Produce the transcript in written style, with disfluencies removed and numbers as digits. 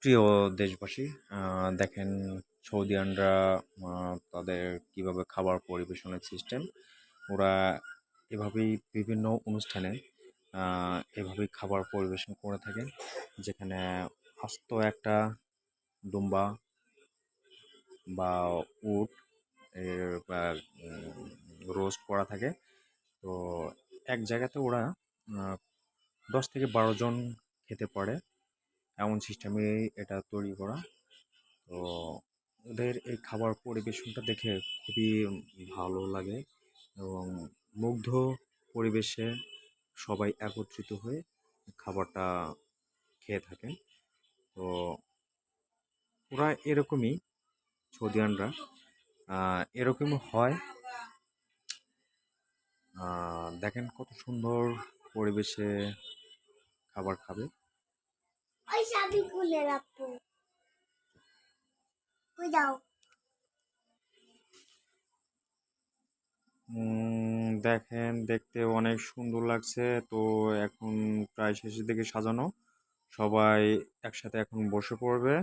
প্রিয় দেশবাসী, দেখেন সৌদিয়ানরা তাদের কিভাবে খাবার পরিবেশনের সিস্টেম, ওরা এভাবেই বিভিন্ন অনুষ্ঠানে এভাবেই খাবার পরিবেশন করে থাকে, যেখানে আস্ত একটা দুম্বা বা উট এর রোস্ট করা থাকে। তো এক জায়গাতে ওরা 10 থেকে 12 জন খেতে পারে, এমন সিস্টেমে এটা তৈরি করা। তো ওদের এই খাবার পরিবেশনটা দেখে খুবই ভালো লাগে এবং মুগ্ধ পরিবেশে সবাই একত্রিত হয়ে খাবারটা খেয়ে থাকে। তো ওরা এরকমই, সৌদিয়ানরা এরকমই হয়। দেখেন কত সুন্দর পরিবেশে খাবার খাবে। ওই চাবি খুলে রাখবো, কই যাও। দেখেন দেখতে অনেক সুন্দর লাগছে। তো এখন প্রায় শেষের দিকে সাজানো, সবাই একসাথে এখন বসে পড়বে।